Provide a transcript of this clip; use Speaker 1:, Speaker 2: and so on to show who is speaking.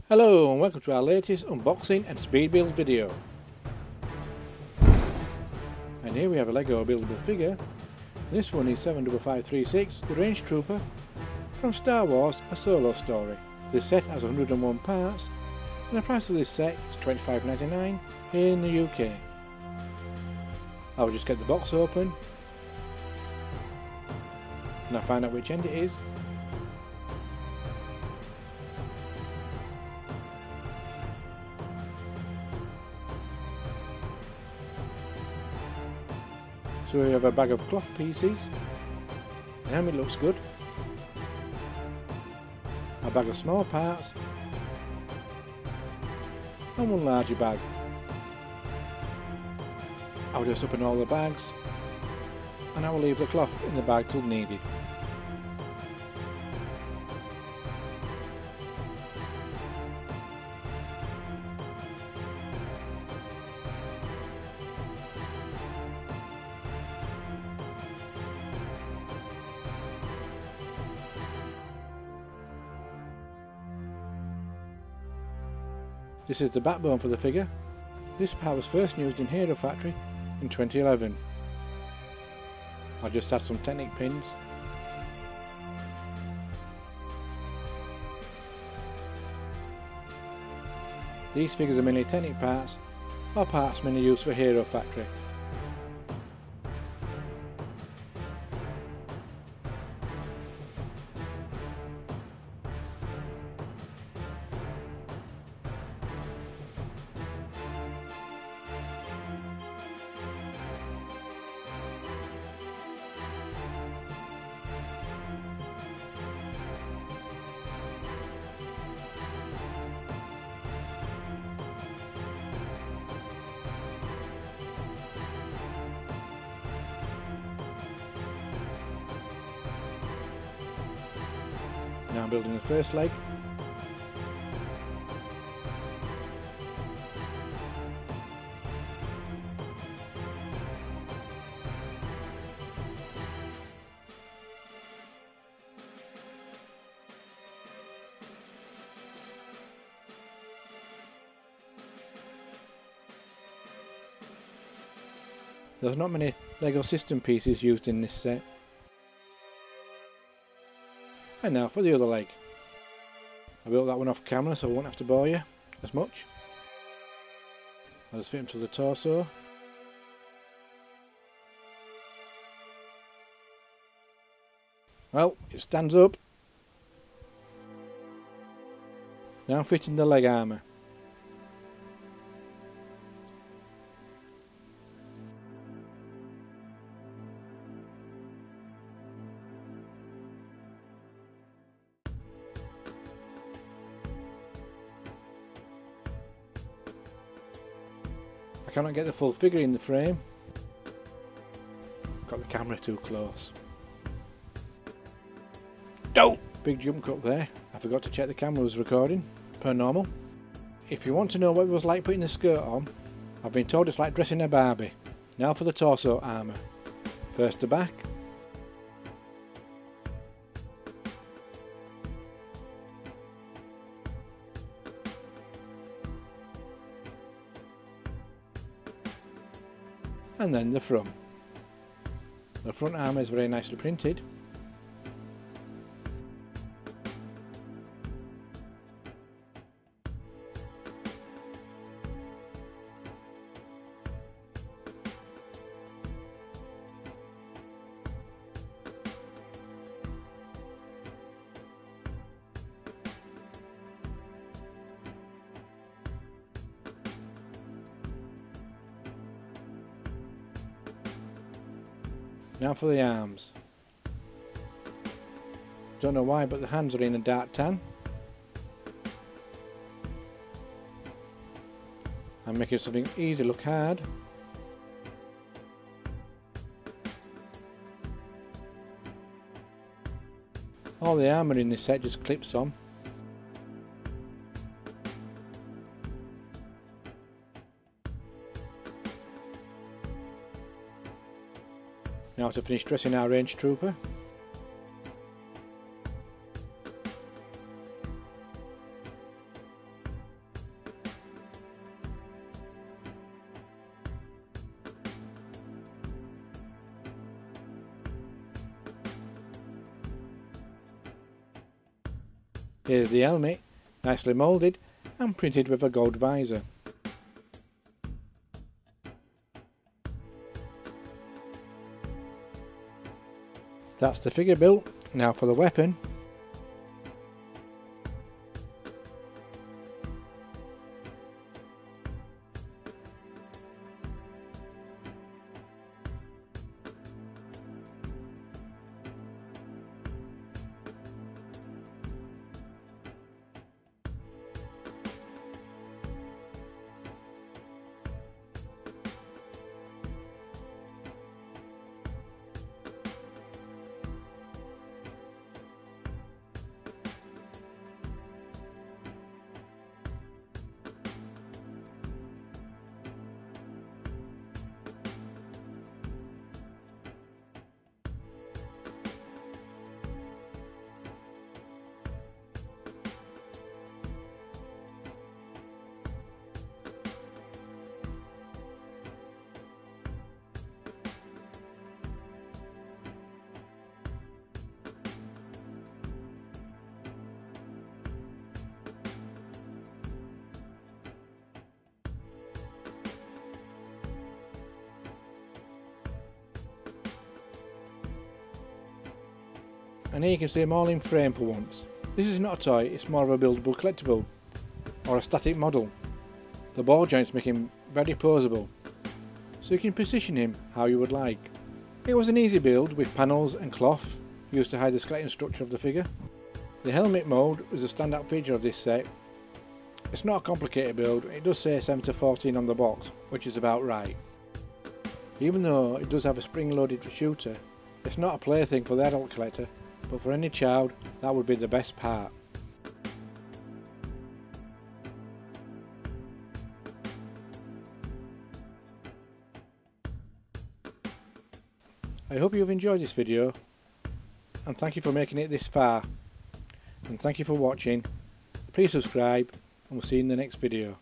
Speaker 1: Hello and welcome to our latest unboxing and speed build video. And here we have a Lego buildable figure. This one is 75536, the Range Trooper from Star Wars: A Solo Story. This set has 101 parts and the price of this set is $25.99 here in the UK. I'll just get the box open and I'll find out which end it is. So we have a bag of cloth pieces, the helmet looks good, a bag of small parts and one larger bag. I'll just open all the bags and I will leave the cloth in the bag till needed. This is the backbone for the figure. This part was first used in Hero Factory in 2011. I'll just add some Technic pins. These figures are mainly Technic parts or parts mainly used for Hero Factory. Now I'm building the first leg. There's not many Lego system pieces used in this set. And now for the other leg. I built that one off camera so I won't have to bore you as much. I'll just fit him to the torso. Well, it stands up. Now fitting the leg armour. I cannot get the full figure in the frame. Got the camera too close. Oh! Big jump cut there. I forgot to check the camera was recording, per normal. If you want to know what it was like putting the skirt on, I've been told it's like dressing a Barbie. Now for the torso armour. First the back. And then the front. The front armour is very nicely printed. Now for the arms. Don't know why, but the hands are in a dark tan. I'm making something easy look hard. All the armour in this set just clips on. Now to finish dressing our Range Trooper. Here's the helmet, nicely moulded and printed with a gold visor. That's the figure built. Now for the weapon. And here you can see them all in frame for once. This is not a toy, it's more of a buildable collectible, or a static model. The ball joints make him very poseable, so you can position him how you would like. It was an easy build with panels and cloth used to hide the skeleton structure of the figure. The helmet mould was a standout feature of this set. It's not a complicated build, it does say 7/14 on the box, which is about right. Even though it does have a spring-loaded shooter, it's not a plaything for the adult collector, but for any child that would be the best part. I hope you've enjoyed this video, and thank you for making it this far, and thank you for watching. Please subscribe, and we'll see you in the next video.